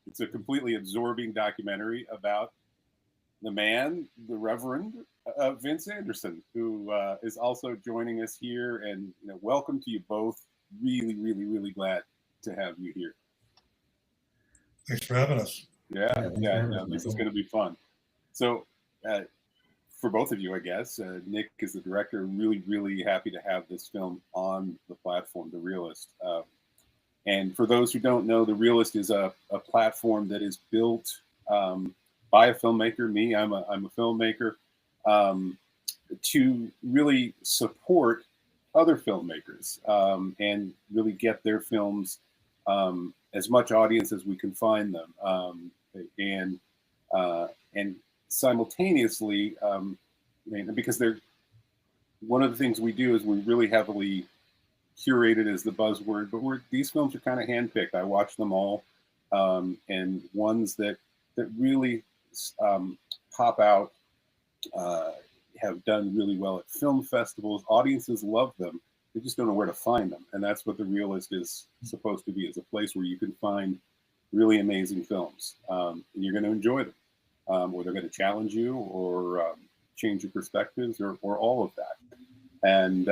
It's a completely absorbing documentary about the man, the Reverend Vince Anderson, who is also joining us here. And welcome to you both. Really, really, really glad to have you here. Thanks for having us. Yeah, this is going to be fun. So, for both of you, I guess, Nick is the director. Really, really happy to have this film on the platform, The Realist. And for those who don't know, The Realist is a platform that is built by a filmmaker. Me, I'm a filmmaker, to really support other filmmakers and really get their films as much audience as we can find them, and simultaneously, because they're one of the things we do is we really heavily curated as the buzzword, but these films are kind of handpicked. I watch them all, and ones that really pop out have done really well at film festivals. Audiences love them. They just don't know where to find them, and that's what The Realist is supposed to be: is a place where you can find really amazing films, and you're going to enjoy them, or they're going to challenge you, or change your perspectives, or all of that. And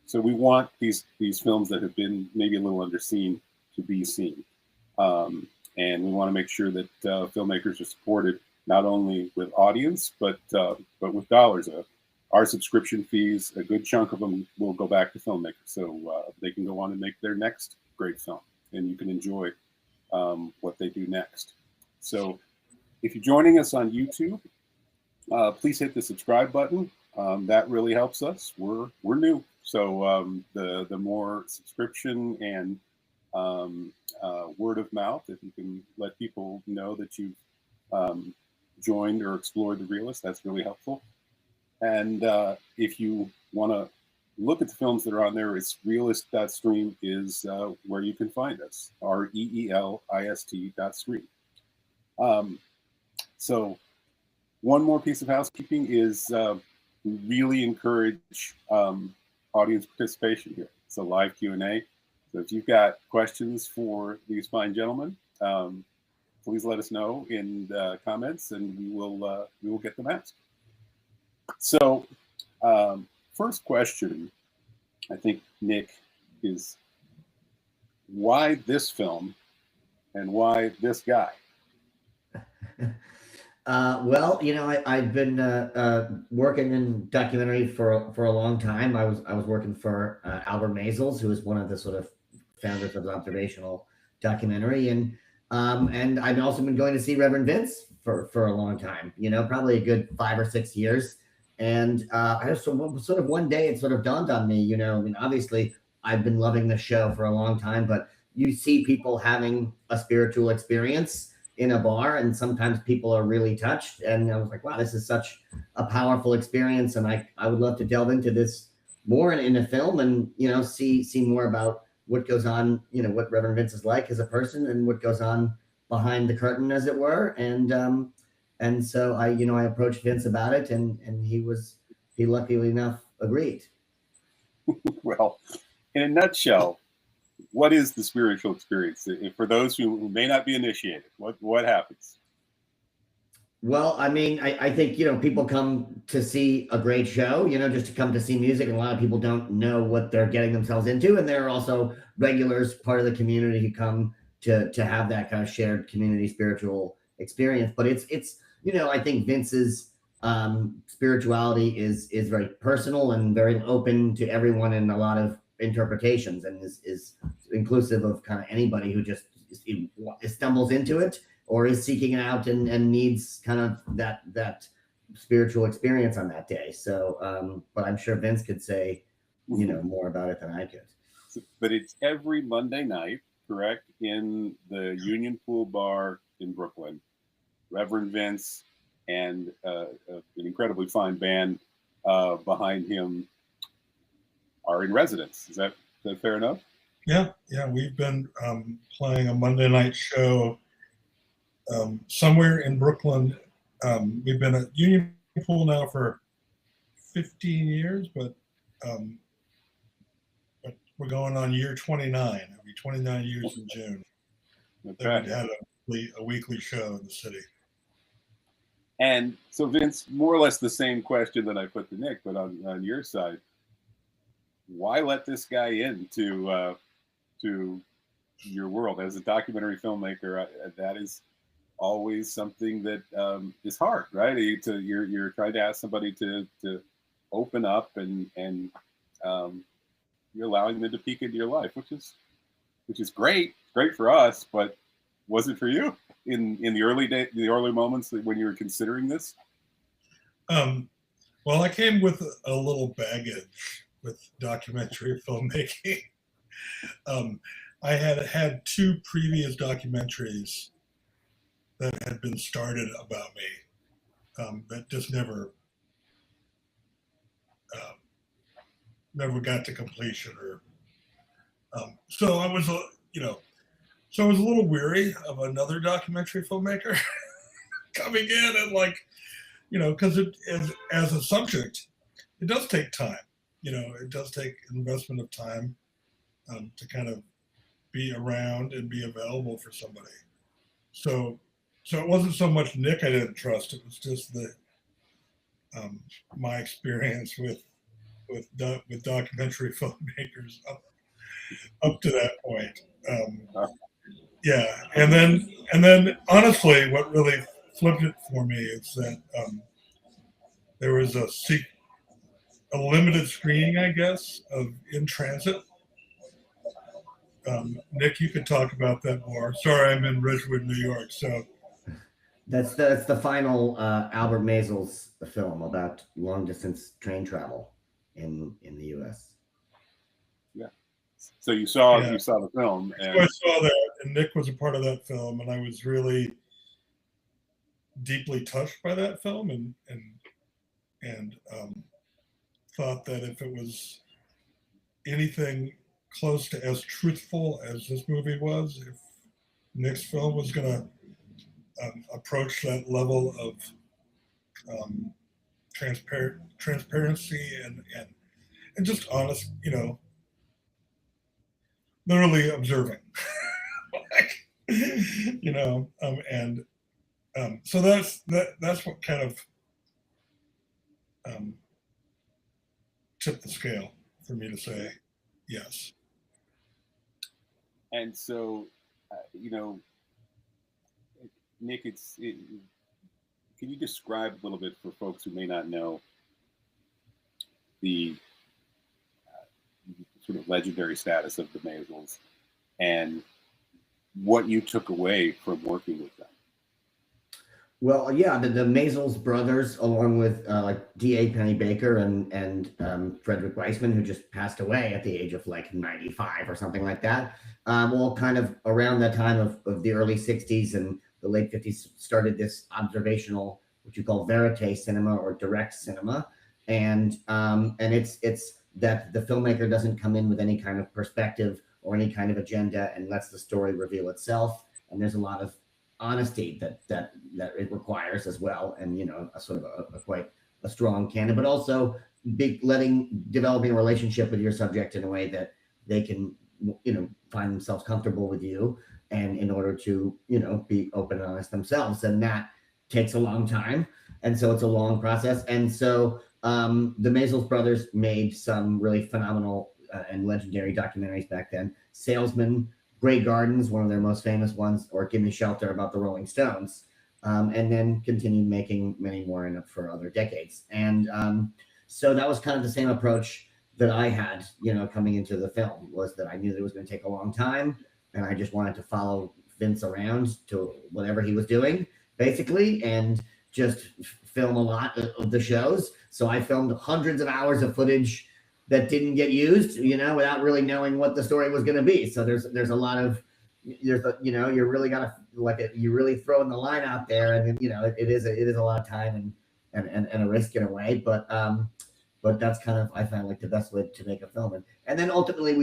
so we want these films that have been maybe a little underseen to be seen, and we want to make sure that filmmakers are supported not only with audience but with dollars. Our subscription fees, a good chunk of them will go back to filmmakers, so they can go on and make their next great film, and you can enjoy what they do next. So if you're joining us on YouTube, please hit the subscribe button. That really helps us. We're new, so the more subscription and word of mouth, if you can let people know that you've joined or explored The Realist, that's really helpful. And if you want to look at the films that are on there, it's realist.stream is where you can find us, REELIST.stream. So one more piece of housekeeping is we really encourage audience participation here. It's a live Q&A. So if you've got questions for these fine gentlemen, please let us know in the comments, and we will get them asked. So first question, I think, Nick, is why this film and why this guy? Well, I've been working in documentary for a long time. I was working for Albert Maysles, who is one of the sort of founders of observational documentary, and I've also been going to see Reverend Vince for a long time. Probably a good 5 or 6 years. And I just sort of one day it sort of dawned on me. Obviously I've been loving the show for a long time, but you see people having a spiritual experience in a bar, and sometimes people are really touched. And I was like, wow, this is such a powerful experience, and I would love to delve into this more in a film, and see more about what goes on, what Reverend Vince is like as a person, and what goes on behind the curtain, as it were. And so I approached Vince about it, and he luckily enough agreed. Well, in a nutshell, what is the spiritual experience? For those who may not be initiated, what happens? Well, I think, people come to see a great show, just to come to see music. And a lot of people don't know what they're getting themselves into. And there are also regulars, part of the community, who come to have that kind of shared community spiritual experience. But it's I think Vince's spirituality is very personal and very open to everyone, in a lot of interpretations, and is inclusive of kind of anybody who just stumbles into it or is seeking it out and needs kind of that spiritual experience on that day. So, but I'm sure Vince could say, more about it than I could. But it's every Monday night, correct? In the Union Pool Bar in Brooklyn. Reverend Vince and an incredibly fine band behind him are in residence. Is that fair enough? Yeah. We've been playing a Monday night show somewhere in Brooklyn. We've been at Union Pool now for 15 years, but we're going on year 29. It'll be 29 years in June. that we had a weekly show in the city. And so, Vince, more or less the same question that I put to Nick, but on your side, why let this guy in to your world as a documentary filmmaker? That is always something that is hard, right? You're trying to ask somebody to open up, and you're allowing them to peek into your life, which is great for us, but was it for you in the early moments when you were considering this? Well, I came with a little baggage with documentary filmmaking. I had 2 previous documentaries that had been started about me that just never got to completion, or so I was a little weary of another documentary filmmaker coming in and because as a subject, it does take time. It does take investment of time to kind of be around and be available for somebody. So it wasn't so much Nick I didn't trust. It was just my experience with documentary filmmakers up to that point. Yeah, and then honestly, what really flipped it for me is that there was a limited screening, I guess, of In Transit. Nick, you could talk about that more. Sorry, I'm in Ridgewood, New York, so. That's the final Albert Maysles film about long distance train travel in the U.S. Yeah. So you saw the film, and so I saw that, and Nick was a part of that film, and I was really deeply touched by that film, and thought that if it was anything close to as truthful as this movie was, if Nick's film was going to approach that level of transparency and just honest, literally observing, so that's what kind of tipped the scale for me to say yes. And so, Nick, can you describe a little bit for folks who may not know the sort of legendary status of the Maysles and what you took away from working with them? Well, yeah, the Maysles brothers, along with D.A. Penny Baker and Frederick Weissman, who just passed away at the age of 95 or something like that, all kind of around that time of the early 60s and the late 50s started this observational, what you call verite cinema or direct cinema. And it's that the filmmaker doesn't come in with any kind of perspective or any kind of agenda and lets the story reveal itself. And there's a lot of honesty that it requires as well, and a sort of a quite a strong canon, but also developing a relationship with your subject in a way that they can find themselves comfortable with you, and in order to be open and honest themselves, and that takes a long time, and so it's a long process. And so the Maysles brothers made some really phenomenal and legendary documentaries back then. Salesman, Grey Gardens, one of their most famous ones, or Give Me Shelter, about the Rolling Stones, and then continued making many more for other decades. And so that was kind of the same approach that I had, coming into the film, was that I knew that it was going to take a long time, and I just wanted to follow Vince around to whatever he was doing, basically, and just film a lot of the shows. So I filmed hundreds of hours of footage that didn't get used, without really knowing what the story was going to be. So there's a lot of, you really got to you're really throwing the line out there, and it is a lot of time and a risk in a way, but that's kind of, I found the best way to make a film. And then ultimately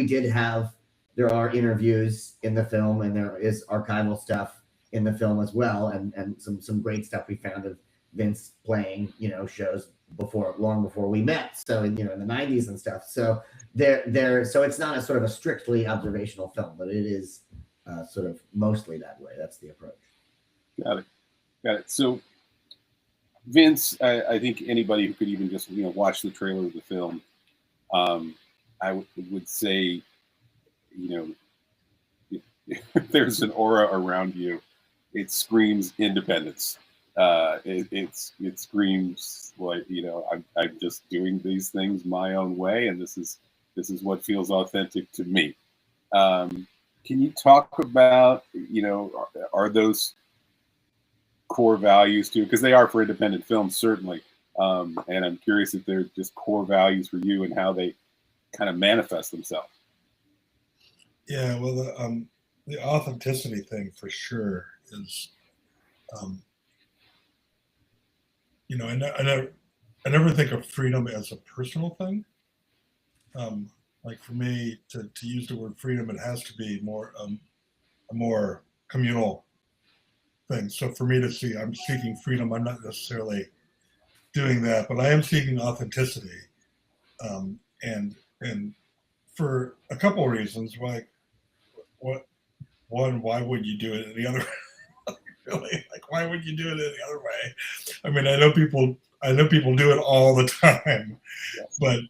there are interviews in the film, and there is archival stuff in the film as well, and some great stuff we found of Vince playing shows long before we met, so in the 90s and stuff. So so it's not a sort of a strictly observational film, but it is sort of mostly that way. That's the approach. Got it. Got it. So, Vince, I think anybody who could even just watch the trailer of the film, I would say, there's an aura around you. It screams independence. It screams like I'm just doing these things my own way, and this is what feels authentic to me. Can you talk about are those core values too? Because they are for independent films, certainly. And I'm curious if they're just core values for you and how they kind of manifest themselves. Yeah, well, the authenticity thing for sure is, I never think of freedom as a personal thing. Like for me to use the word freedom, it has to be more a more communal thing. So for me to see, I'm seeking freedom. I'm not necessarily doing that, but I am seeking authenticity, and for a couple of reasons. Like, why would you do it any other really? Like, why would you do it any other way? I mean, I know people do it all the time, Yes. but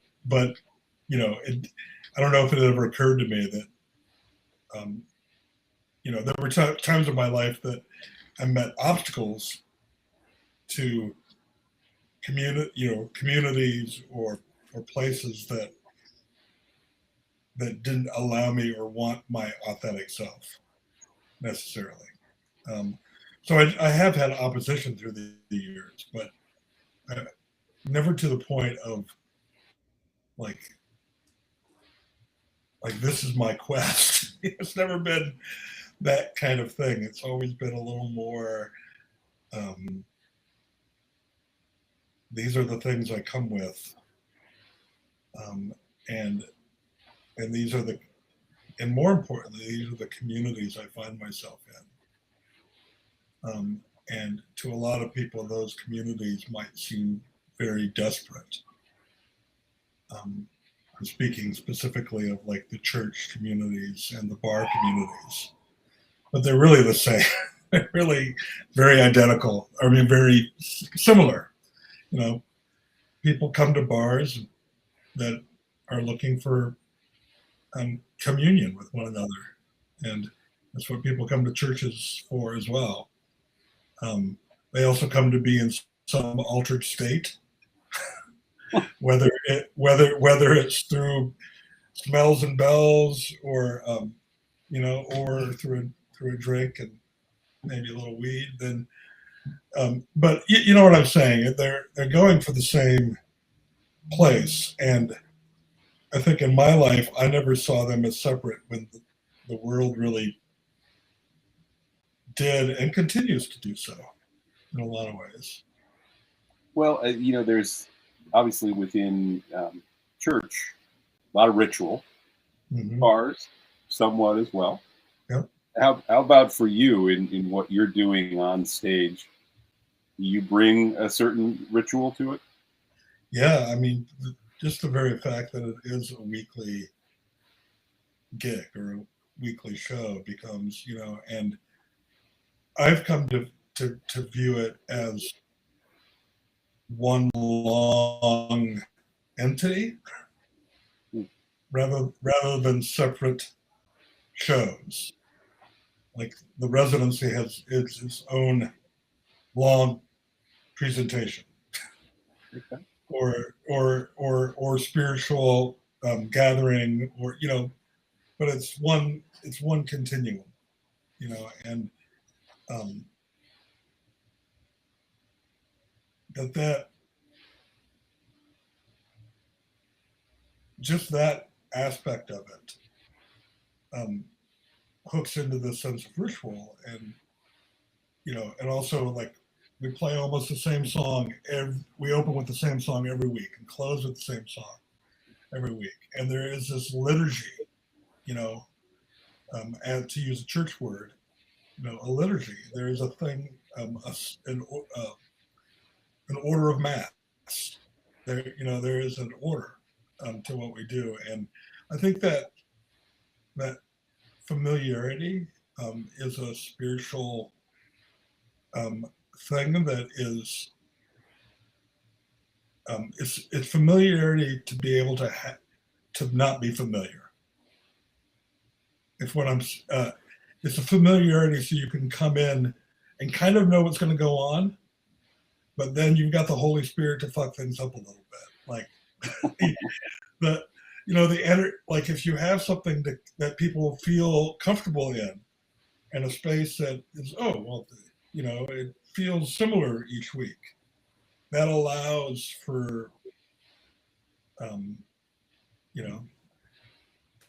I don't know if it ever occurred to me that there were times in my life that I met obstacles to communities or places that didn't allow me or want my authentic self necessarily. So I have had opposition through the years, but never to the point of like this is my quest. It's never been that kind of thing. It's always been a little more. These are the things I come with, and these are and more importantly, these are the communities I find myself in. And to a lot of people, those communities might seem very desperate. I'm speaking specifically of like the church communities and the bar communities, but they're really the same. They're really very identical. I mean, very similar. People come to bars that are looking for communion with one another, and that's what people come to churches for as well. They also come to be in some altered state, whether it's through smells and bells, or or through a drink and maybe a little weed. Then, but you know what I'm saying? They're going for the same place, and I think in my life I never saw them as separate when the world really did and continues to do so in a lot of ways. Well, there's obviously within church a lot of ritual, bars somewhat as well. Yep. How about for you in what you're doing on stage? Do you bring a certain ritual to it? Yeah, I mean, just the very fact that it is a weekly gig or a weekly show becomes, and I've come to view it as one long entity rather than separate shows. Like the residency has its own long presentation, Okay. or spiritual gathering, or but it's one continuum, and that just that aspect of it hooks into the sense of ritual, and and also like we play almost the same song. We open with the same song every week and close with the same song every week, and there is this liturgy, and to use a church word, a liturgy. There is a thing, an order of mass. There is an order to what we do, and I think that familiarity is a spiritual thing that is it's familiarity to be able to to not be familiar. It's what I'm. It's a familiarity so you can come in and kind of know what's going to go on, but then you've got the Holy Spirit to fuck things up a little bit. Like like if you have something that people feel comfortable in, and a space that is, oh well, it feels similar each week. That allows for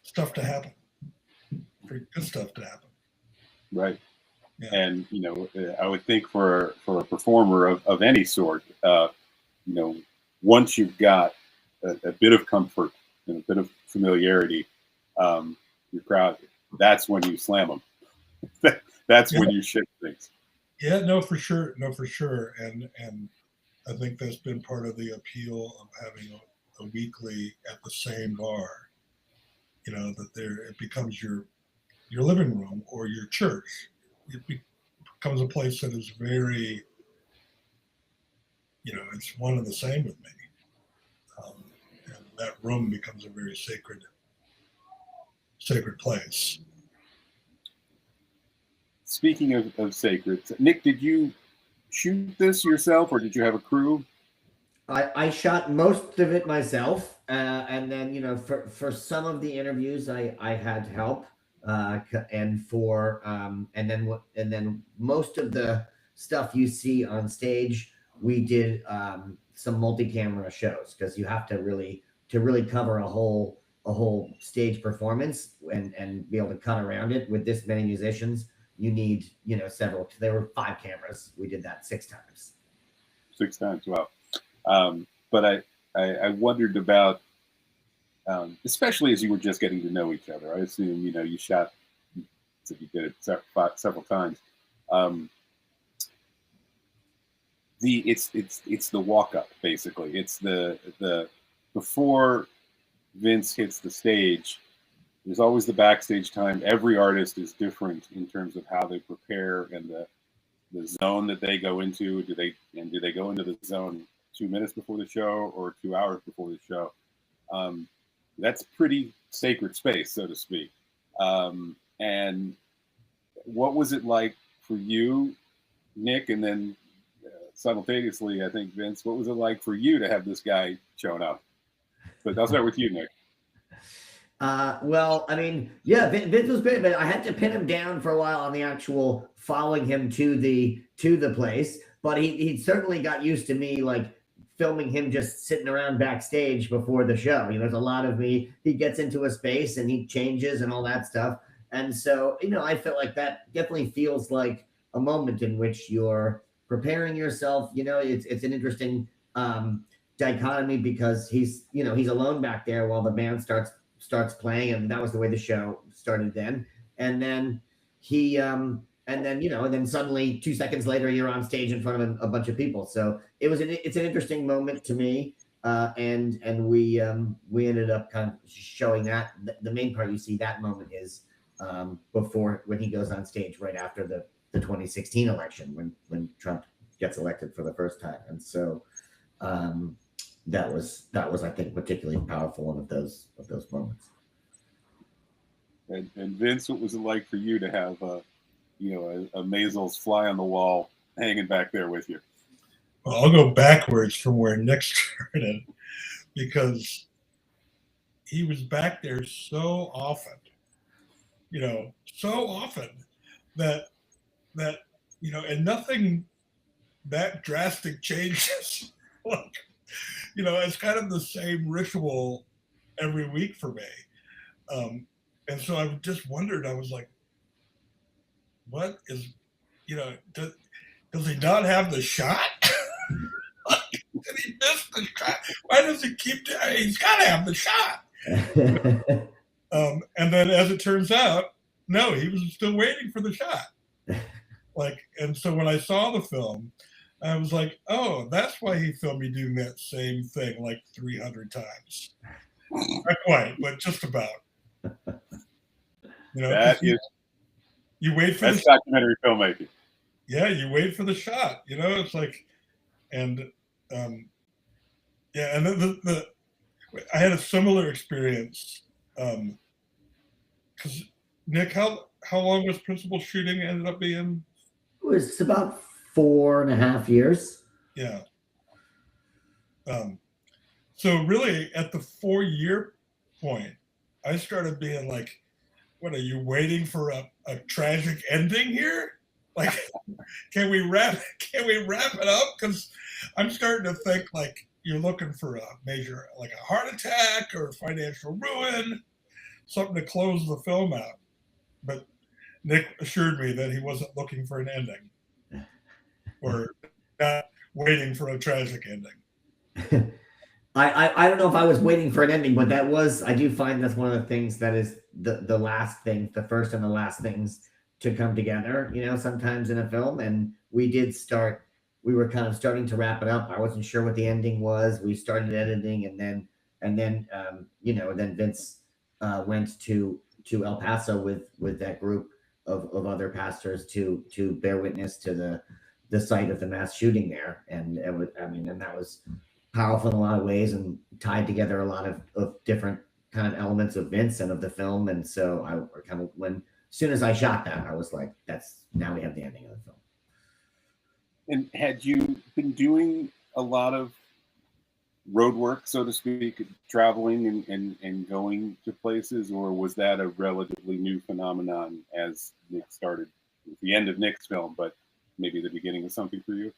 stuff to happen, for good stuff to happen. Right. Yeah. And I would think for a performer of any sort, once you've got a bit of comfort and a bit of familiarity, your crowd, that's when you slam them. That's when you shift things. Yeah, no, for sure, and I think that's been part of the appeal of having a weekly at the same bar. That it becomes your living room or your church. It becomes a place that is very, it's one and the same with me. And that room becomes a very sacred place. Speaking of sacred, Nick, did you shoot this yourself or did you have a crew? I shot most of it myself, and then for some of the interviews I had help, and then most of the stuff you see on stage we did some multi-camera shows, because you have to really cover a whole stage performance and be able to cut around it with this many musicians. You need several. There were 5 cameras. We did that 6 times. 6 times, wow. But I wondered about, especially as you were just getting to know each other. I assume you shot, so you did it several times. It's the walk up, basically. It's the before Vince hits the stage. There's always the backstage time. Every artist is different in terms of how they prepare and the zone that they go into. Do they go into the zone 2 minutes before the show or 2 hours before the show? That's pretty sacred space, so to speak. And what was it like for you, Nick, and then simultaneously, I think, Vince, what was it like for you to have this guy showing up? But I'll start with you, Nick. Well, I mean, yeah, Vince was great, but I had to pin him down for a while on the actual following him to the place. But he certainly got used to me, like, filming him just sitting around backstage before the show. There's a lot of me. He gets into a space and he changes and all that stuff. And so, I felt like that definitely feels like a moment in which you're preparing yourself. It's an interesting dichotomy, because he's alone back there while the band starts playing, and that was the way the show started then. And then and then suddenly 2 seconds later you're on stage in front of a bunch of people. So it's an interesting moment to me, and we ended up kind of showing that. The main part you see that moment is before, when he goes on stage right after the 2016 election, when Trump gets elected for the first time. And so that was I think particularly powerful, one of those moments. And Vince, what was it like for you to have a Maisels fly on the wall hanging back there with you? Well, I'll go backwards from where Nick started, because he was back there so often, that and nothing that drastic changes. Like, it's kind of the same ritual every week for me. And so I just wondered, I was like, what is, does he not have the shot? Did he miss the shot? Why does he keep, he's got to have the shot. And then as it turns out, no, he was still waiting for the shot. And so when I saw the film, I was like, oh, that's why he filmed me doing that same thing like 300 times. Not quite, but just about. You wait for That's documentary filmmaking. Yeah, you wait for the shot. It's like, and yeah, and I had a similar experience. Because Nick, how long was principal shooting ended up being? It was about 4.5 years. Yeah. So really, at the 4-year point, I started being like, "What are you waiting for a tragic ending here? Like, can we wrap it up? Because I'm starting to think like you're looking for a major, like a heart attack or financial ruin, something to close the film out." But Nick assured me that he wasn't looking for an ending, or not waiting for a tragic ending. I don't know if I was waiting for an ending, but I do find that's one of the things that is the last thing, the first and the last things to come together, sometimes in a film. And we were kind of starting to wrap it up. I wasn't sure what the ending was. We started editing, and then then Vince went to El Paso with that group of other pastors to bear witness to the site of the mass shooting there. And and that was powerful in a lot of ways and tied together a lot of different kind of elements of Vince and of the film. And so as soon as I shot that, I was like, now we have the ending of the film. And had you been doing a lot of road work, so to speak, traveling and going to places, or was that a relatively new phenomenon as Nick started at the end of Nick's film, but maybe the beginning of something for you?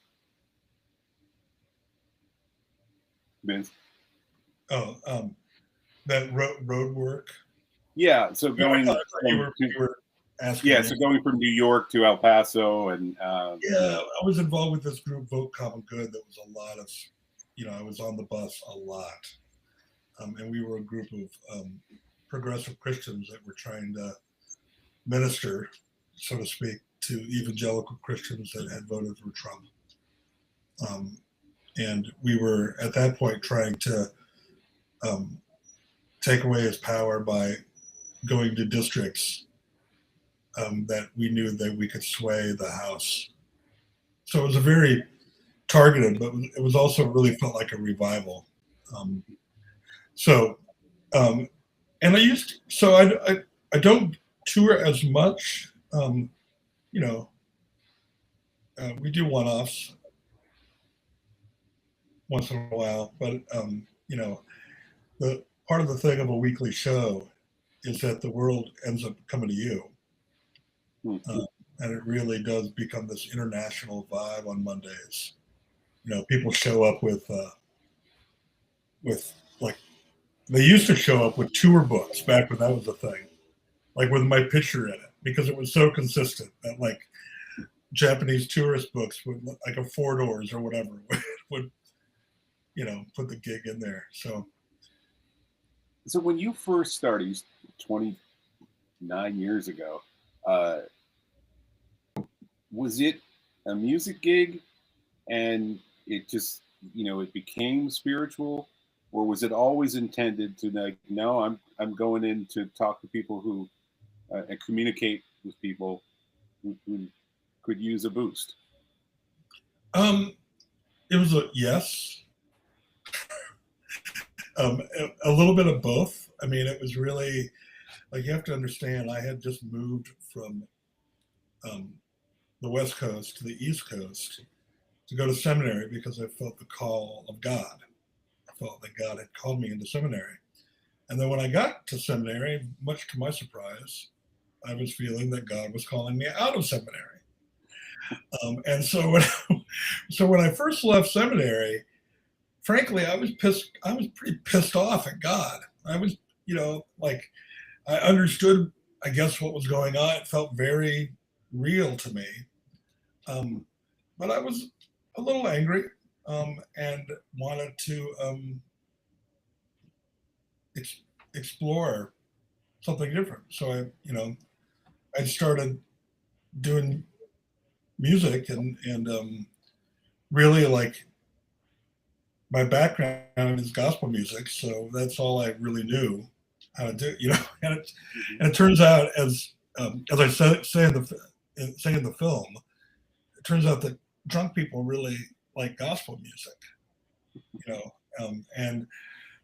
Vince? Oh, that road work. Yeah, so going. You were asking. Yeah, so going from New York to El Paso, and yeah, I was involved with this group, Vote Common Good. That was a lot of, I was on the bus a lot, and we were a group of progressive Christians that were trying to minister, so to speak, to evangelical Christians that had voted for Trump. And we were at that point trying to take away his power by going to districts that we knew that we could sway the House. So it was a very targeted, but it was also really felt like a revival. And I don't tour as much. We do one-offs once in a while, but the part of the thing of a weekly show is that the world ends up coming to you. And it really does become this international vibe on Mondays. People show up with like, they used to show up with tour books back when that was a thing, like with my picture in it, because it was so consistent that like Japanese tourist books with like a 4 doors or whatever would put the gig in there. So when you first started 29 years ago, was it a music gig and it just, it became spiritual, or was it always intended to like, no, I'm going in to talk to people who and communicate with people who could use a boost? It was a yes. A little bit of both. I mean, it was really like, you have to understand, I had just moved from the West Coast to the East Coast to go to seminary because I felt the call of God. I felt that God had called me into seminary. And then when I got to seminary, much to my surprise, I was feeling that God was calling me out of seminary. And so when I first left seminary, frankly, I was pretty pissed off at God. I was, like, I understood, I guess, what was going on. It felt very real to me. But I was a little angry and wanted to explore something different. So I started doing music and really, like, my background is gospel music, so that's all I really knew how to do. And it turns out, as as I say in the film, it turns out that drunk people really like gospel music, and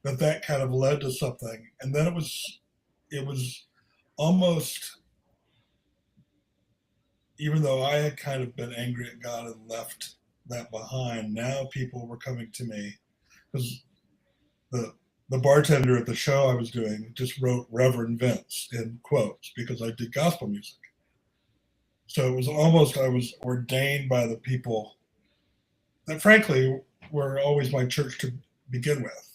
that kind of led to something. And then it was almost, even though I had kind of been angry at God and left that behind, now people were coming to me because the bartender at the show I was doing just wrote Reverend Vince in quotes because I did gospel music. So it was almost, I was ordained by the people that frankly were always my church to begin with.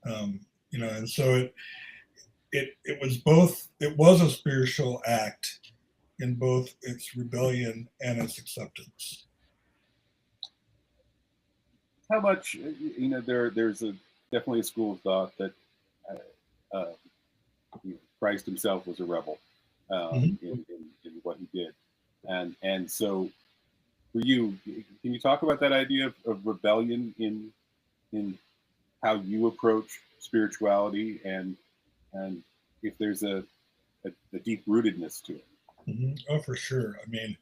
And so it was both, it was a spiritual act in both its rebellion and its acceptance. How much, there's definitely a school of thought that Christ himself was a rebel in what he did, and so for you, can you talk about that idea of rebellion in how you approach spirituality and if there's a deep rootedness to it? Mm-hmm. Oh, for sure. I mean,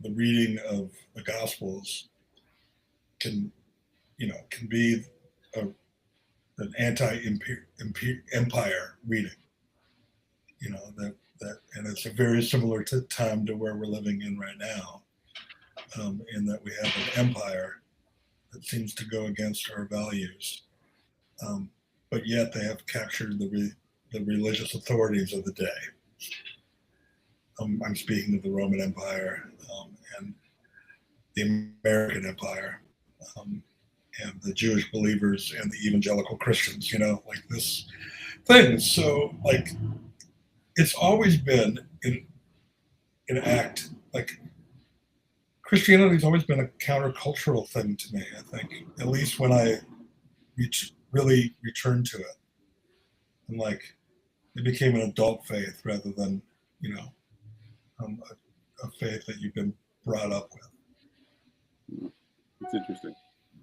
the reading of the Gospels can be an anti-empire reading. And it's a very similar time to where we're living in right now, in that we have an empire that seems to go against our values, but yet they have captured the religious authorities of the day. I'm speaking of the Roman Empire and the American Empire, and the Jewish believers and the evangelical Christians, like this thing. So like, it's always been an act, like Christianity's always been a countercultural thing to me, I think, at least when I really returned to it. And like, it became an adult faith rather than, a faith that you've been brought up with. It's interesting.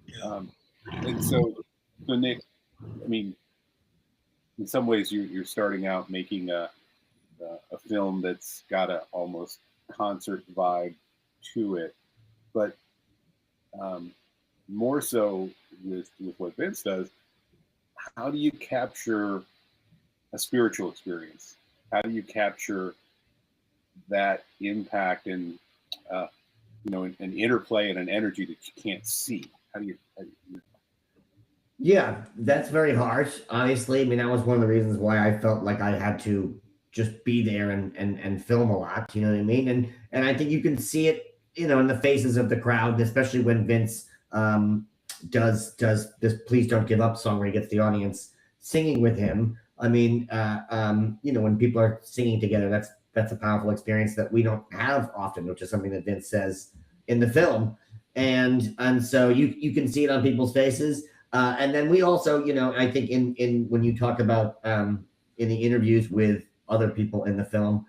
Yeah. And so Nick, I mean, in some ways you're starting out making a film that's got a almost concert vibe to it, but more so with what Vince does, how do you capture a spiritual experience? How do you capture that impact and an interplay and an energy that you can't see? How do you Yeah, that's very harsh. Obviously, I mean, that was one of the reasons why I felt like I had to just be there and film a lot. You know what I mean? And I think you can see it, in the faces of the crowd, especially when Vince does this "Please Don't Give Up" song where he gets the audience singing with him. I mean, when people are singing together, that's a powerful experience that we don't have often, which is something that Vince says in the film, and so you can see it on people's faces. And then we also, I think in when you talk about in the interviews with other people in the film,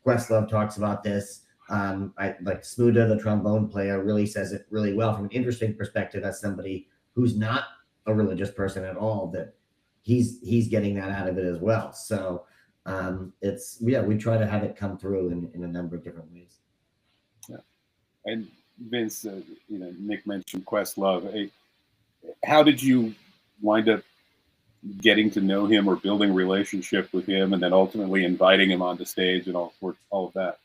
Questlove talks about this. I like Smuda, the trombone player, really says it really well from an interesting perspective as somebody who's not a religious person at all, that he's getting that out of it as well. So we try to have it come through in a number of different ways. Yeah. And Vince, Nick mentioned Questlove. How did you wind up getting to know him or building a relationship with him and then ultimately inviting him onto stage and all of that?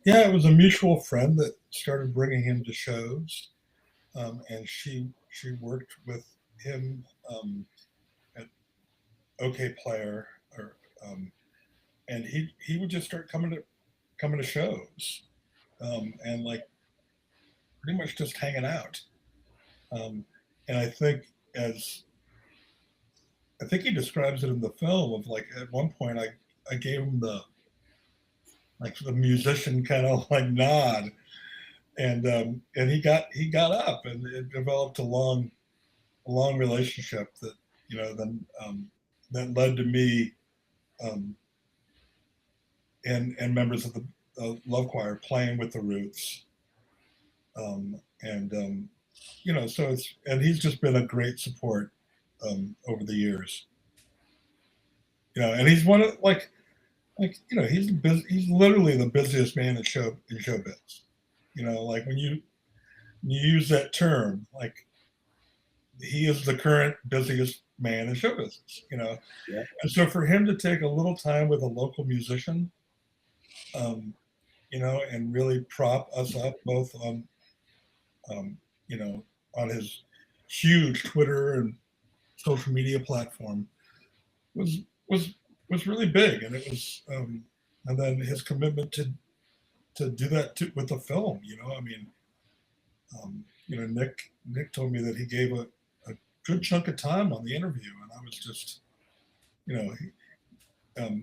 Yeah, it was a mutual friend that started bringing him to shows, and she worked with him at OK Player, and he would just start coming to shows, and like pretty much just hanging out. And I think he describes it in the film of like, at one point I gave him the musician kind of like nod, and he got up, and it developed a long relationship that then that led to me and members of the Love Choir playing with the Roots, so it's, and he's just been a great support over the years. And he's one of he's literally the busiest man in showbiz. Like when you use that term, like he is the current busiest man in show business. Yeah. And so for him to take a little time with a local musician, and really prop us up both on, on his huge Twitter and social media platform was really big, and it was, and then his commitment to do that with the film. Nick told me that he gave a good chunk of time on the interview, and I was just,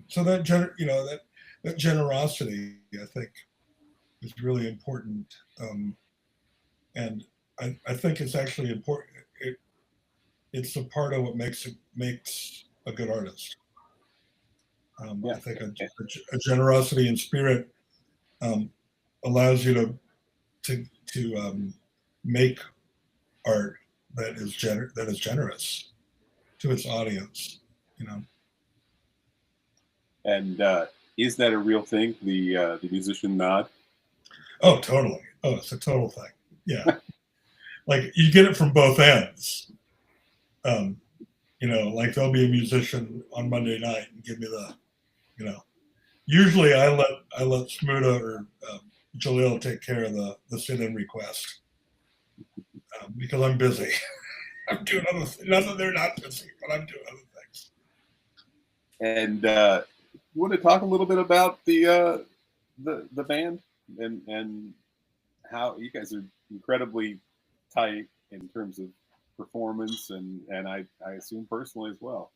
so that generosity, I think, is really important, and I think it's actually important. It's a part of what makes a good artist. I think a generosity in spirit allows you to make art that is generous to its audience. And is that a real thing? The musician nod? Oh, totally. Oh, it's a total thing. Yeah. Like you get it from both ends. Like there'll be a musician on Monday night and give me the, usually I let Smuda or Jalil take care of the sit-in request because I'm busy. I'm doing other things. Not that they're not busy, but I'm doing other things. And you want to talk a little bit about the band and how you guys are incredibly tight in terms of performance and I assume personally as well.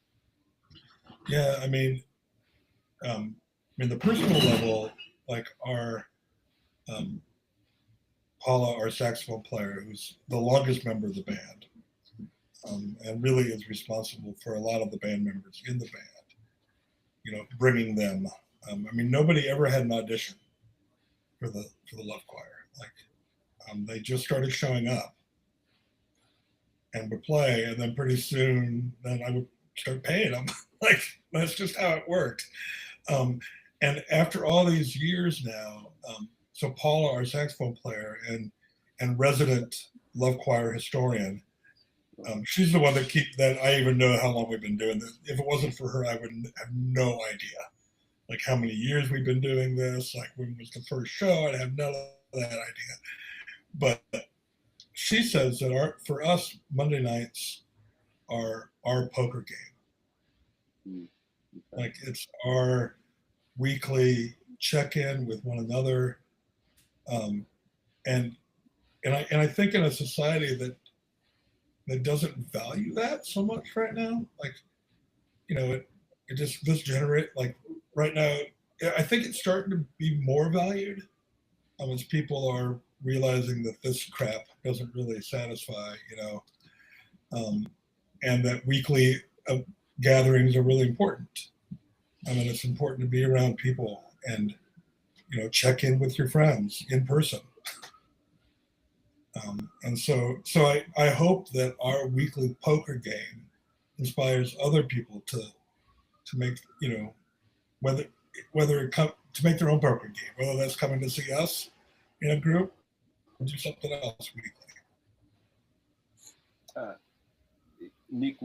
Yeah, I mean the personal level, like our Paula, our saxophone player, who's the longest member of the band, and really is responsible for a lot of the band members in the band, bringing them. Nobody ever had an audition for the Love Choir. Like they just started showing up and would play, and then pretty soon then I would start paying them. Like that's just how it worked. And after all these years now, so Paula, our saxophone player and resident Love Choir historian, she's the one that I even know how long we've been doing this. If it wasn't for her, I would have no idea, like how many years we've been doing this, like when was the first show. I'd have none of that idea. But she says that for us, Monday nights are our poker game. Like it's our weekly check-in with one another, and I think in a society that doesn't value that so much right now, like it just this generate like right now, I think it's starting to be more valued as people are realizing that this crap doesn't really satisfy, and that weekly gatherings are really important. It's important to be around people and, check in with your friends in person. And so I hope that our weekly poker game inspires other people to make, whether it come to make their own poker game, whether that's coming to see us in a group or do something else weekly. Nick,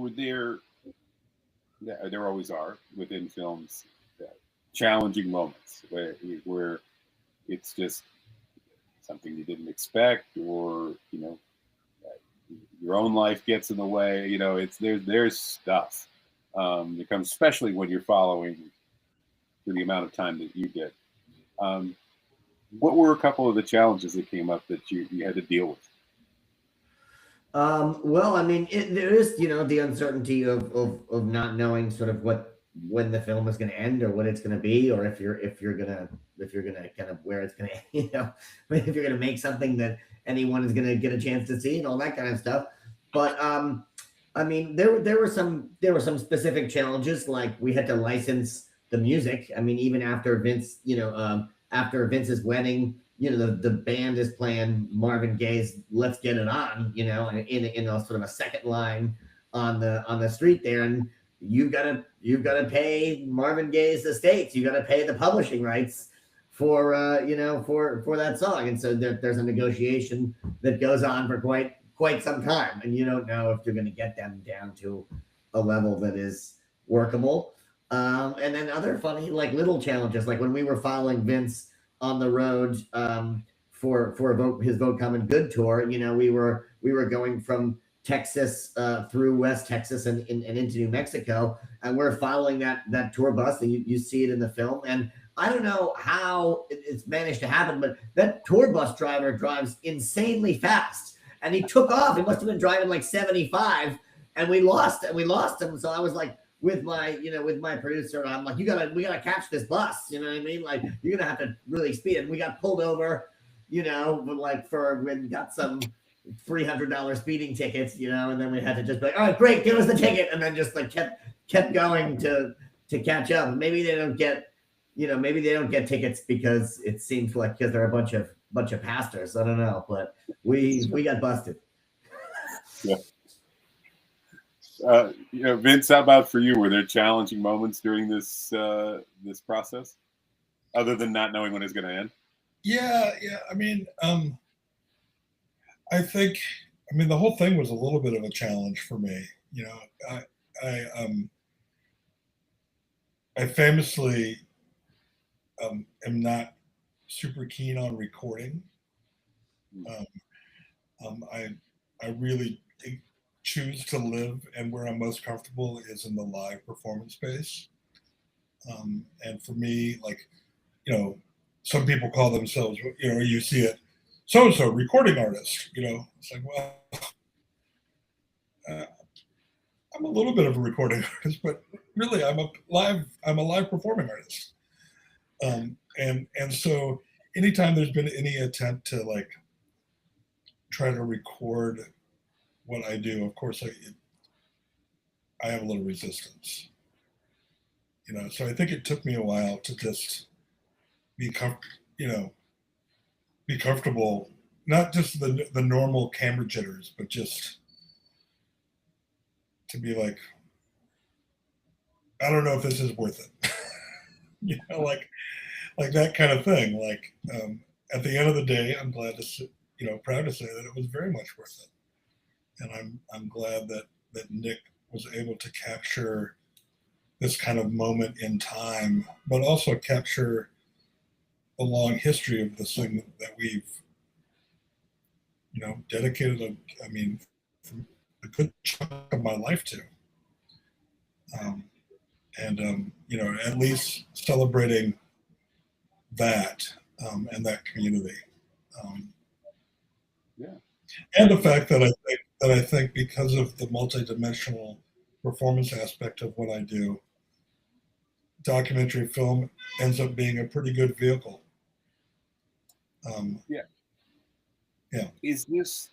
there always are within films challenging moments where it's just something you didn't expect, or your own life gets in the way. There's stuff that comes, especially when you're following for the amount of time that you did. What were a couple of the challenges that came up that you had to deal with? Well, there is, the uncertainty of not knowing sort of when the film is going to end or what it's going to be, or if you're gonna kind of where it's going to, if you're going to make something that anyone is going to get a chance to see and all that kind of stuff. But there were some specific challenges, like we had to license the music. Even after Vince, after Vince's wedding, the band is playing Marvin Gaye's "Let's Get It On," in a sort of a second line on the street there, and you've got to pay Marvin Gaye's estates. You got to pay the publishing rights for for that song, and so there's a negotiation that goes on for quite some time, and you don't know if you're going to get them down to a level that is workable. And then other funny like little challenges, like when we were following Vince on the road for his Vote Common Good tour. We were going from Texas through West Texas and into New Mexico, and we're following that tour bus, and you see it in the film. And I don't know how it's managed to happen, but that tour bus driver drives insanely fast, and he took off. He must have been driving like 75, and we lost him. So I was like, with my producer, I'm like, we gotta catch this bus. You know what I mean? Like, you're gonna have to really speed. And we got pulled over, like we got some $300 speeding tickets, and then we had to just be like, all right, great, give us the ticket, and then just like kept going to catch up. Maybe they don't get tickets because it seems like because they're a bunch of pastors. I don't know, but we got busted. Yeah. Vince, how about for you? Were there challenging moments during this process, other than not knowing when it's going to end? Yeah. I mean, I think the whole thing was a little bit of a challenge for me. I famously am not super keen on recording. I really choose to live, and where I'm most comfortable is in the live performance space. And for me, like, some people call themselves, you see it, so-and-so recording artist, it's like, well, I'm a little bit of a recording artist, but really I'm a live performing artist. And so anytime there's been any attempt to like try to record what I do, of course I have a little resistance, so I think it took me a while to just be comfortable, not just the normal camera jitters, but just to be like, I don't know if this is worth it. Like that kind of thing. Like, at the end of the day, I'm glad to, proud to say that it was very much worth it. And I'm glad that Nick was able to capture this kind of moment in time, but also capture the long history of this thing that we've, dedicated a good chunk of my life to. At least celebrating that and that community. Yeah. And the fact that I think because of the multidimensional performance aspect of what I do, documentary film ends up being a pretty good vehicle. Yeah. Is this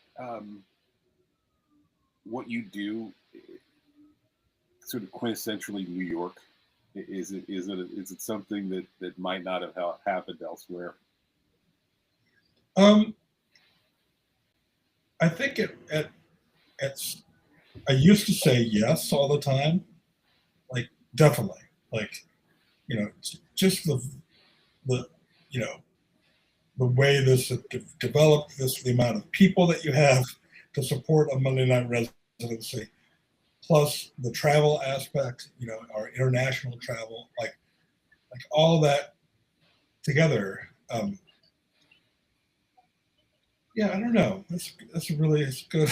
what you do sort of quintessentially New York? Is it something that might not have happened elsewhere? I think I used to say yes all the time, like definitely, like, just the way this developed, the amount of people that you have to support a Monday night residency, plus the travel aspect, our international travel, like all that together. Yeah, I don't know. That's good.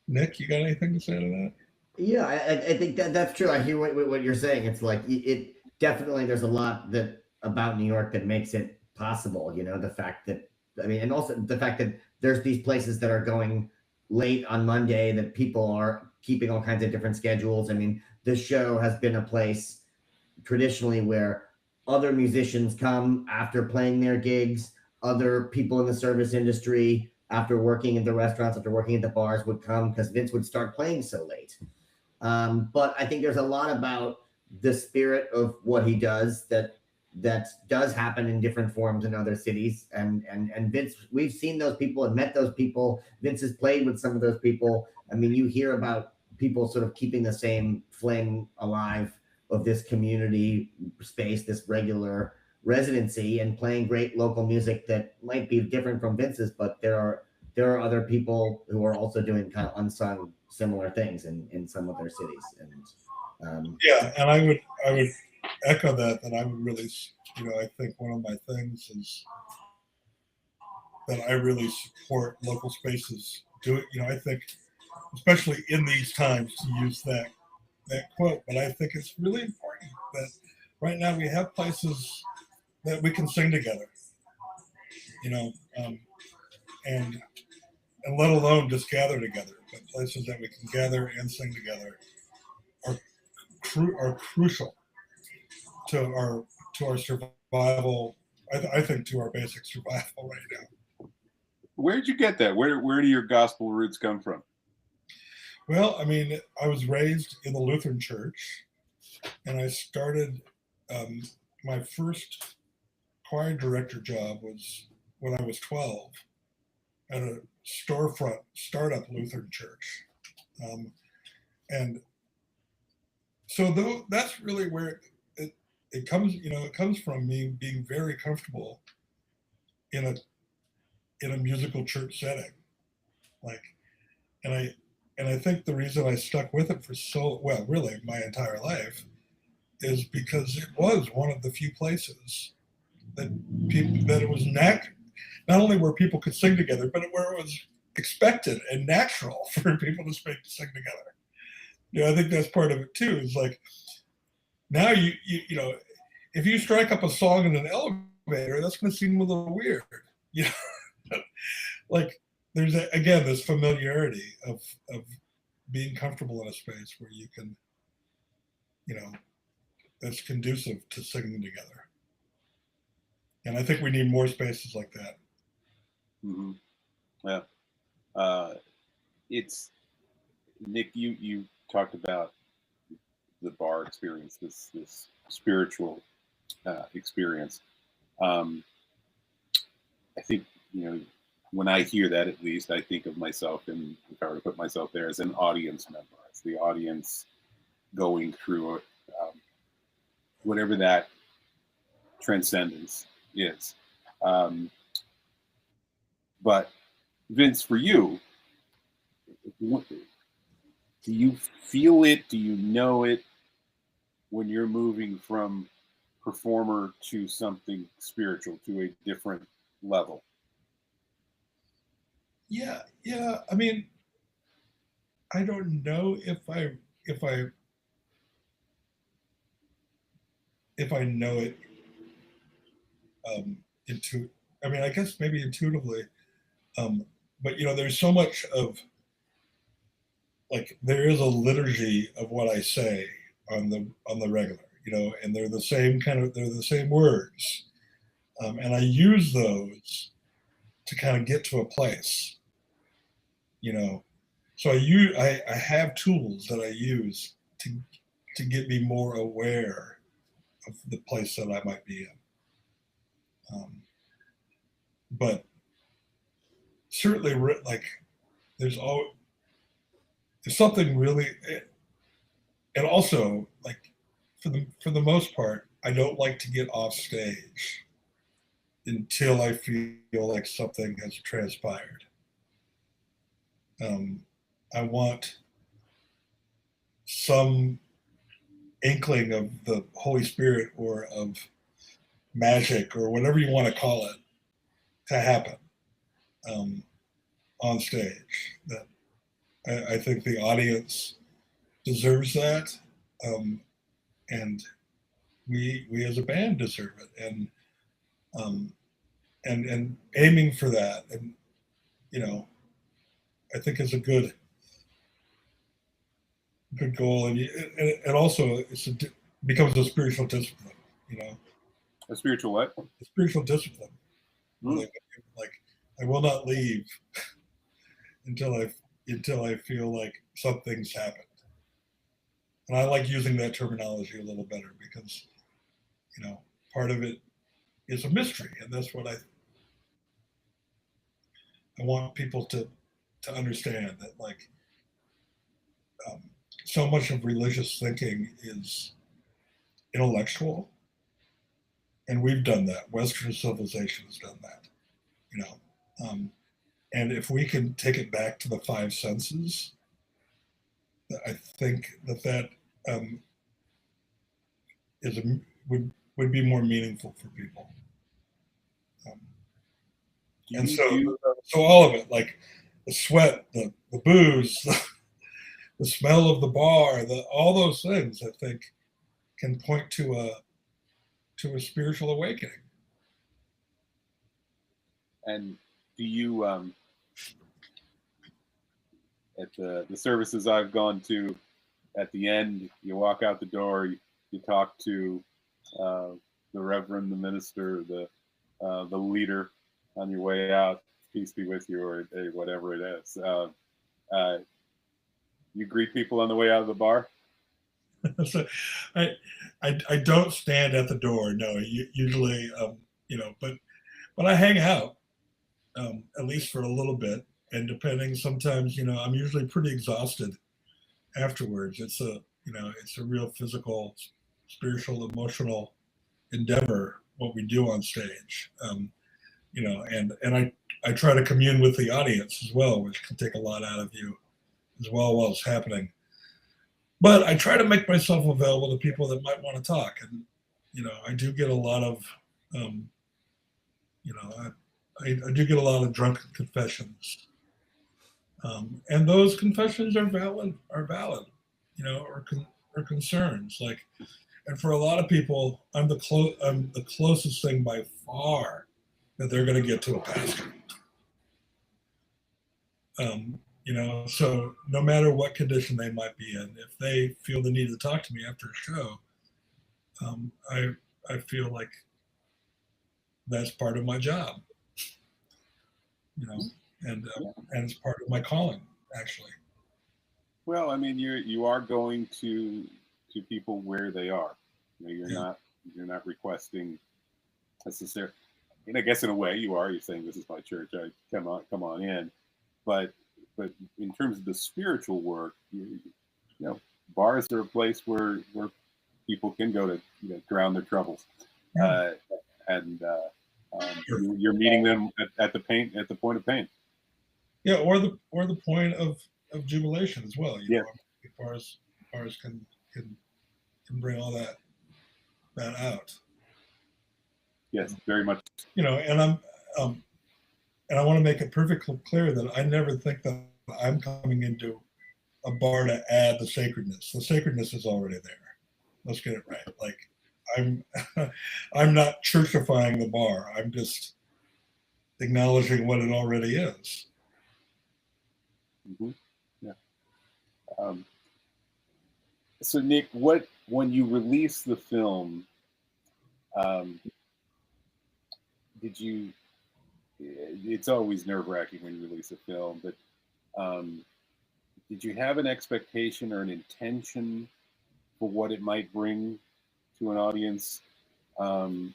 Nick, you got anything to say to that? Yeah, I think that's true. I hear what you're saying. It's like it definitely. There's a lot about New York that makes it possible. The fact that and also the fact that there's these places that are going late on Monday, that people are keeping all kinds of different schedules. This show has been a place traditionally where other musicians come after playing their gigs. Other people in the service industry, after working in the restaurants, after working at the bars, would come because Vince would start playing so late. But I think there's a lot about the spirit of what he does that that does happen in different forms in other cities. And Vince, we've seen those people and met those people. Vince has played with some of those people. I mean, you hear about people sort of keeping the same flame alive of this community space, this regular residency, and playing great local music that might be different from Vince's, but there are other people who are also doing kind of unsung similar things in some of their cities. And Yeah, and I would echo that. That I would really, I think one of my things is that I really support local spaces. I think, especially in these times, to use that quote. But I think it's really important that right now we have places that we can sing together. And let alone just gather together, but places that we can gather and sing together are are crucial to our survival. I think to our basic survival right now. Where'd you get that? Where do your gospel roots come from? Well, I mean, I was raised in the Lutheran Church, and I started my first choir director job was when I was 12 at a storefront startup Lutheran church. And so that's really where it comes, it comes from me being very comfortable in a musical church setting. And I think the reason I stuck with it for really my entire life, is because it was one of the few places that it was not only where people could sing together, but where it was expected and natural for people to sing together. I think that's part of it too. Is like now you if you strike up a song in an elevator, that's going to seem a little weird. Like there's again this familiarity of being comfortable in a space where you can, that's conducive to singing together. And I think we need more spaces like that. Mm-hmm. Yeah. It's Nick. You talked about the bar experience, this spiritual experience. I think when I hear that, at least I think of myself, and if I were to put myself there, as an audience member, as the audience going through it, whatever that transcendence is. But Vince, for you, do you feel it? Do you know it when you're moving from performer to something spiritual, to a different level? Yeah. I mean, I don't know if I know it I mean, I guess maybe intuitively, but there's so much of there is a liturgy of what I say on the regular, and they're the same words, and I use those to kind of get to a place, So I have tools that I use to get me more aware of the place that I might be in. But certainly, there's something really, and also for the most part, I don't like to get off stage until I feel like something has transpired. I want some inkling of the Holy Spirit or of magic or whatever you want to call it to happen on stage. That I think the audience deserves that, and we as a band deserve it, and aiming for that, and I think is a good goal, and also becomes a spiritual discipline. A spiritual what? A spiritual discipline. Mm. Like I will not leave until I feel like something's happened. And I like using that terminology a little better because, part of it is a mystery, and that's what I want people to understand, that like so much of religious thinking is intellectual, and we've done that. Western civilization has done that, you know. And if we can take it back to the five senses, I think that is would be more meaningful for people. And so all of it, like the sweat, the booze, the smell of the bar, all those things, I think, can point to a spiritual awakening. And do you, at the services I've gone to, at the end, you walk out the door, you talk to the Reverend, the minister, the leader on your way out, peace be with you, or whatever it is. You greet people on the way out of the bar? So I don't stand at the door, no, usually, you know, but I hang out, at least for a little bit, and depending, sometimes, you know, I'm usually pretty exhausted afterwards. It's a real physical, spiritual, emotional endeavor, what we do on stage. You know, and I try to commune with the audience as well, which can take a lot out of you as well while it's happening. But I try to make myself available to people that might want to talk. And, you know, I do get a lot of, you know, I do get a lot of drunken confessions. And those confessions are valid, you know, or concerns. Like, and for a lot of people, I'm the closest thing by far that they're going to get to a pastor. You know, so no matter what condition they might be in, if they feel the need to talk to me after a show, I feel like that's part of my job, you know, and it's part of my calling, actually. Well, I mean, you are going to people where they are. You know, you're not requesting necessarily. And I guess in a way you are. You're saying, this is my church. Come on in. But in terms of the spiritual work, you know, bars are a place where people can go to, you know, drown their troubles, and you're meeting them at the point of pain. Yeah, or the point of jubilation as well. You know, bars can bring all that out. Yes, very much. You know, and and I want to make it perfectly clear that I never think that I'm coming into a bar to add the sacredness. The sacredness is already there. Let's get it right. Like, I'm not churchifying the bar. I'm just acknowledging what it already is. Mm-hmm. Yeah. So Nick, when you released the film, did you? It's always nerve-wracking when you release a film, but did you have an expectation or an intention for what it might bring to an audience, and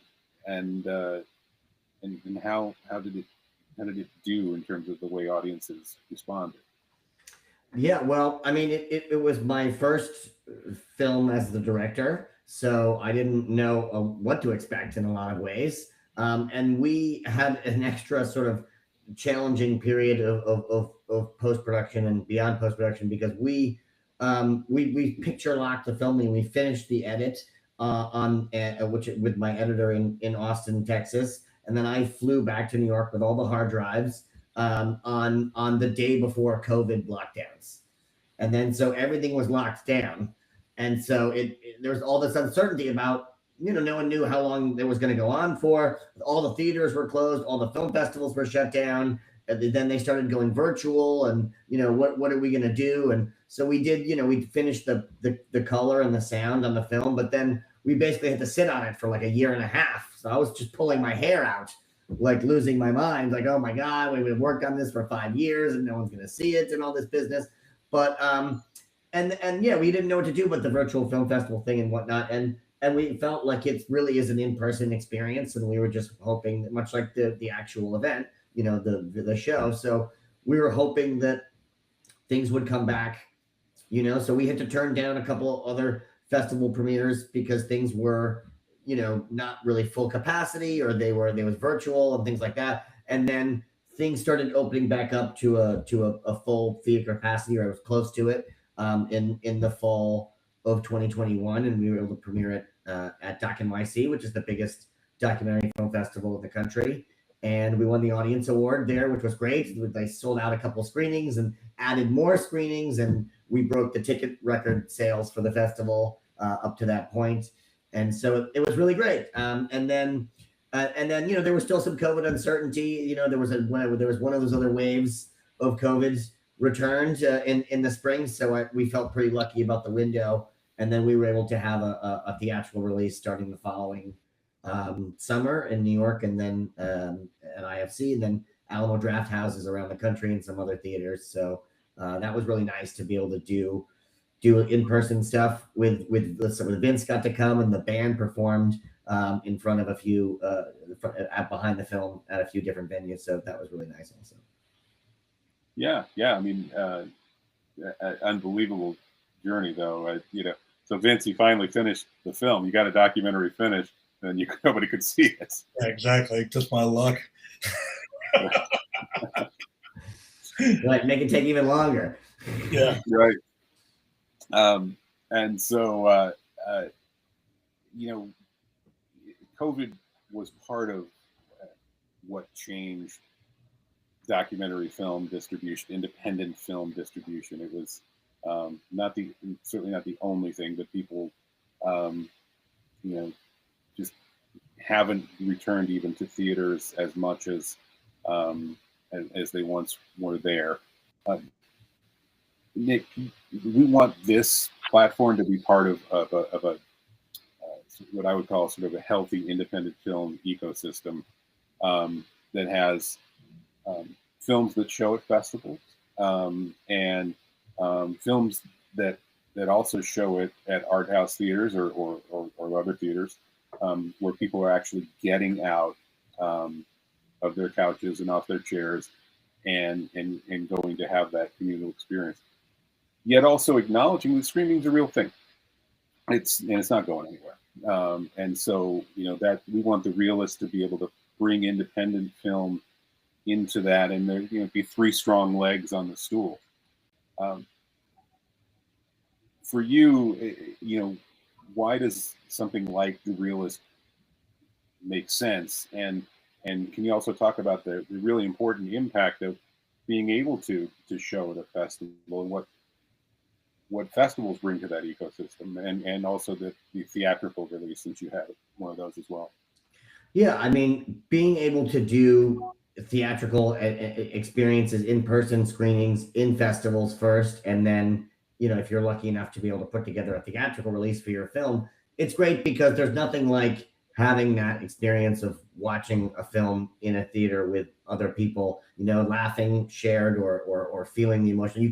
how did it do in terms of the way audiences responded? Yeah, well, I mean, it was my first film as the director, so I didn't know what to expect in a lot of ways. And we had an extra sort of challenging period of post-production and beyond post-production, because we picture locked the filming. We finished the edit with my editor in Austin, Texas, and then I flew back to New York with all the hard drives on the day before COVID lockdowns, and then so everything was locked down, and so there was all this uncertainty about, you know, no one knew how long it was going to go on for. All the theaters were closed, all the film festivals were shut down, and then they started going virtual, and, you know, what are we going to do? And so we did, you know, we finished the color and the sound on the film, but then we basically had to sit on it for like a year and a half. So I was just pulling my hair out, like losing my mind, like, oh my God, we've worked on this for 5 years and no one's going to see it and all this business. But, and yeah, we didn't know what to do with the virtual film festival thing and whatnot. And and we felt like it really is an in-person experience, and we were just hoping that, much like the actual event, the show. So we were hoping that things would come back, so we had to turn down a couple of other festival premieres because things were, not really full capacity, or they was virtual and things like that. And then things started opening back up to a full theater capacity, or it was close to it, in the fall of 2021, and we were able to premiere it at Doc NYC, which is the biggest documentary film festival in the country. And we won the audience award there, which was great. They sold out a couple screenings and added more screenings, and we broke the ticket record sales for the festival up to that point. And so it was really great. And then there was still some COVID uncertainty. There was one of those other waves of COVID returned in the spring. So we felt pretty lucky about the window. And then we were able to have a theatrical release starting the following summer in New York, and then at IFC, and then Alamo Draft Houses around the country and some other theaters. So that was really nice to be able to do in-person stuff with Vince got to come, and the band performed in front of a few behind the film at a few different venues. So that was really nice also. Yeah. I mean, unbelievable journey though. So Vince, you finally finished the film. You got a documentary finished, and nobody could see it. Yeah, exactly. Just my luck. Like, make it take even longer. Yeah. Right. And so, COVID was part of what changed documentary film distribution, independent film distribution. It was certainly not the only thing, but people, just haven't returned even to theaters as much as they once were there. Nick, we want this platform to be part of a what I would call sort of a healthy independent film ecosystem that has films that show at festivals and films that also show it at art house theaters or other theaters where people are actually getting out of their couches and off their chairs and going to have that communal experience. Yet also acknowledging that streaming is a real thing. It's not going anywhere. And so, that we want the realists to be able to bring independent film into that, and there be three strong legs on the stool. For you, why does something like The Realist make sense? And can you also talk about the really important impact of being able to show at a festival, and what festivals bring to that ecosystem, and also the theatrical release, since you have one of those as well? Yeah, I mean, being able to do theatrical experiences, in-person screenings in festivals first, and then, if you're lucky enough to be able to put together a theatrical release for your film, it's great because there's nothing like having that experience of watching a film in a theater with other people, laughing, shared, or feeling the emotion.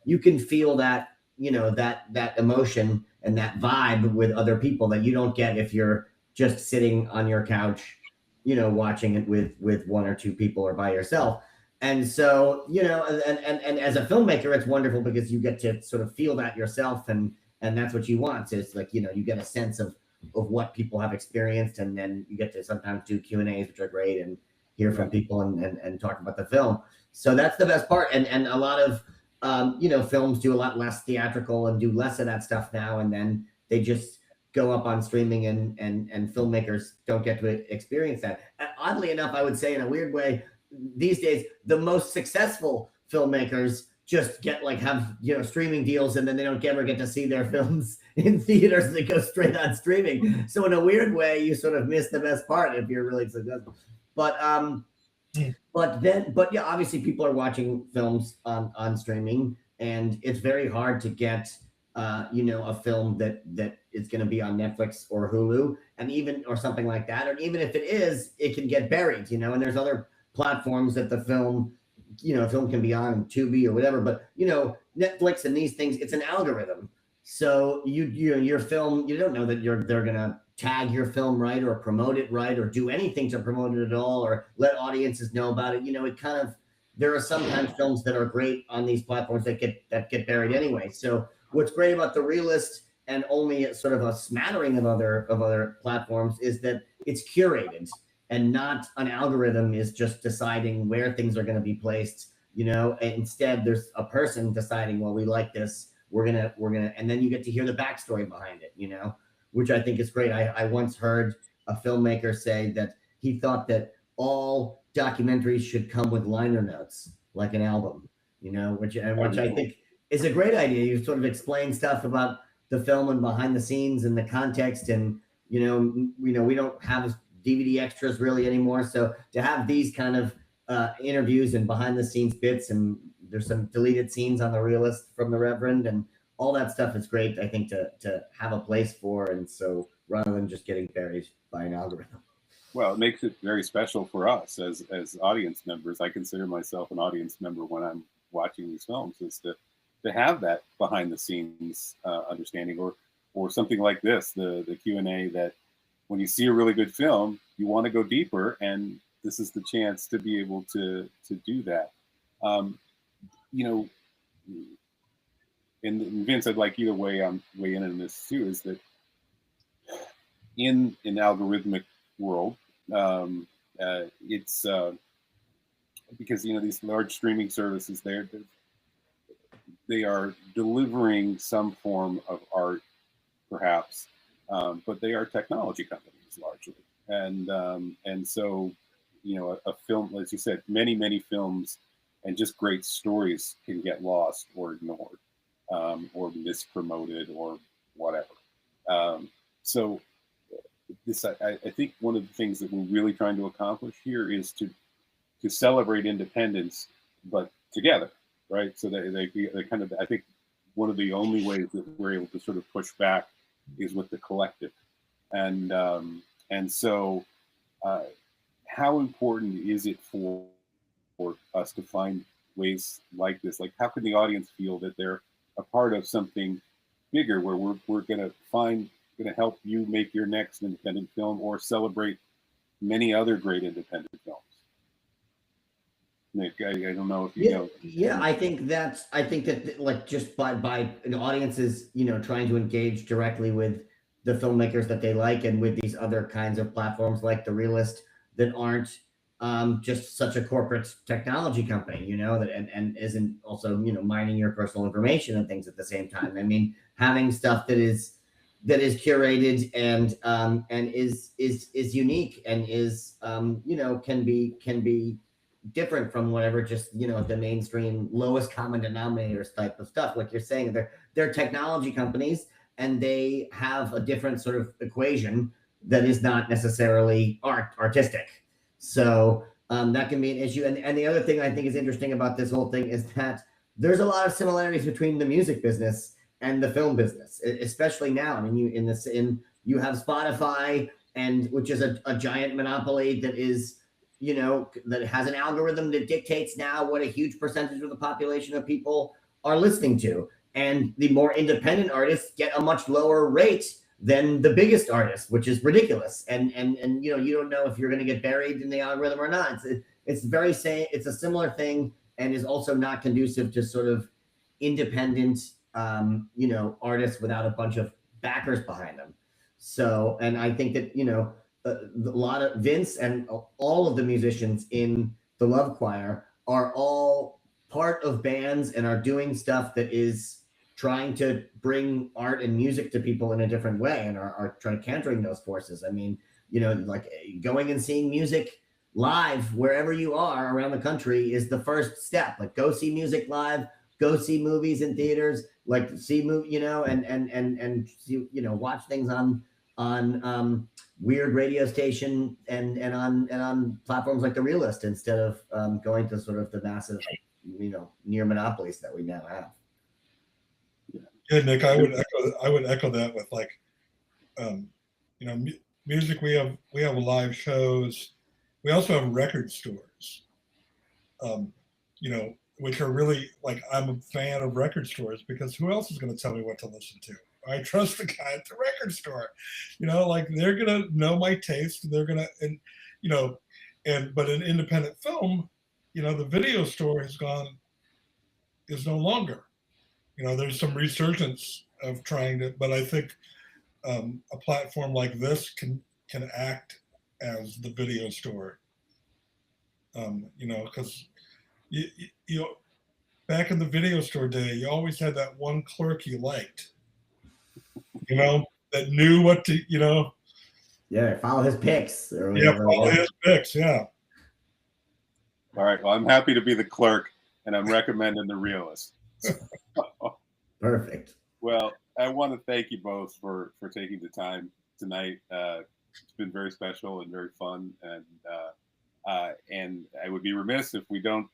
You can feel that, that emotion and that vibe with other people that you don't get if you're just sitting on your couch, watching it with one or two people or by yourself. And so, and as a filmmaker, it's wonderful because you get to sort of feel that yourself, and that's what you want. So it's like, you get a sense of what people have experienced, and then you get to sometimes do Q&As, which are great, and hear from people and talk about the film. So that's the best part. And a lot of films do a lot less theatrical and do less of that stuff now, and then they just go up on streaming, and filmmakers don't get to experience that. And oddly enough, I would say, in a weird way, these days the most successful filmmakers just get have streaming deals, and then they don't ever get to see their films in theaters. They go straight on streaming. So in a weird way, you sort of miss the best part if you're really successful. But yeah, obviously people are watching films on streaming, and it's very hard to get a film that is going to be on Netflix or Hulu, or something like that. Or even if it is, it can get buried, and there's other platforms that the film can be on, Tubi or whatever. But Netflix and these things, it's an algorithm. So your film, you don't know that they're gonna tag your film right or promote it right or do anything to promote it at all or let audiences know about it. It kind of, there are sometimes films that are great on these platforms that get buried anyway. So what's great about The Realist and only sort of a smattering of other platforms is that it's curated and not an algorithm is just deciding where things are going to be placed. Instead there's a person deciding, well, we like this, we're gonna, and then you get to hear the backstory behind it, which I think is great. I once heard a filmmaker say that he thought that all documentaries should come with liner notes like an album, which I think is a great idea. You sort of explain stuff about the film and behind the scenes and the context, and we don't have DVD extras really anymore, so to have these kind of interviews and behind the scenes bits, and there's some deleted scenes on The Realist from the Reverend, and all that stuff is great, I think, to have a place for. And so rather than just getting buried by an algorithm. Well, it makes it very special for us as audience members. I consider myself an audience member when I'm watching these films, is to have that behind the scenes understanding, or something like this, the Q&A, that when you see a really good film, you want to go deeper, and this is the chance to be able to do that. And Vince, I'd like you to weigh in on this too, is that in an algorithmic world, it's because these large streaming services, they are delivering some form of art, perhaps, but they are technology companies largely, and so a film, as you said, many films and just great stories can get lost or ignored, or mispromoted or whatever. So this, I think one of the things that we're really trying to accomplish here is to celebrate independence, but together, right? So they kind of, I think one of the only ways that we're able to sort of push back is with the collective. And so how important is it for us to find ways like this? Like, how can the audience feel that they're a part of something bigger, where we're going to help you make your next independent film, or celebrate many other great independent films? Nick, I don't know if you know. Yeah, I think that like, just by audiences, trying to engage directly with the filmmakers that they like, and with these other kinds of platforms like The Realist that aren't just such a corporate technology company, that and isn't also mining your personal information and things at the same time. I mean, having stuff that is curated and is unique and is can be different from whatever just the mainstream lowest common denominators type of stuff. Like you're saying, they're technology companies, and they have a different sort of equation that is not necessarily artistic. So that can be an issue. And the other thing I think is interesting about this whole thing is that there's a lot of similarities between the music business and the film business, especially now. I mean, you have Spotify, and which is a giant monopoly that is, that has an algorithm that dictates now what a huge percentage of the population of people are listening to. And the more independent artists get a much lower rate than the biggest artists, which is ridiculous. And you don't know if you're going to get buried in the algorithm or not. It's a similar thing, and is also not conducive to sort of independent artists without a bunch of backers behind them. So, and I think that a lot of Vince and all of the musicians in the Love Choir are all part of bands and are doing stuff that is trying to bring art and music to people in a different way, and are trying countering those forces. I mean, like going and seeing music live wherever you are around the country is the first step. Like, go see music live, go see movies in theaters, like see and see, watch things on weird radio station and on platforms like The Realist, instead of going to sort of the massive near monopolies that we now have. Yeah, Nick, I would echo that with, like, music. We have live shows. We also have record stores. which are really like, I'm a fan of record stores because who else is going to tell me what to listen to? I trust the guy at the record store, like they're going to know my taste. They're going to, and, but in independent film, the video store is no longer, there's some resurgence of trying to, but I think a platform like this can act as the video store, because you back in the video store day, you always had that one clerk you liked, that knew what to, Yeah, follow his picks or yeah, whatever. follow his picks, yeah. All right. Well, I'm happy to be the clerk, and I'm recommending the realist. Perfect. Well, I want to thank you both for taking the time tonight. It's been very special and very fun, and I would be remiss if we don't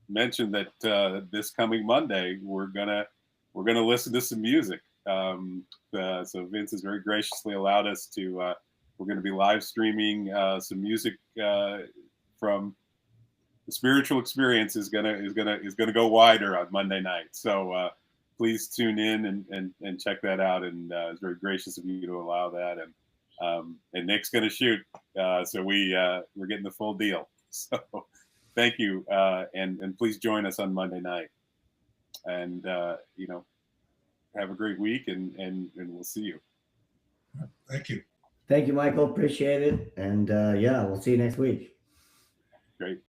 mention that this coming Monday we're gonna listen to some music. So Vince has very graciously allowed us to. We're going to be live streaming some music from the spiritual experience is gonna go wider on Monday night. So please tune in and check that out. And it's very gracious of you to allow that. And Nick's gonna shoot, so we're getting the full deal. So thank you, and please join us on Monday night. And have a great week, and we'll see you. Thank you. Thank you, Michael. Appreciate it. And yeah, we'll see you next week. Great.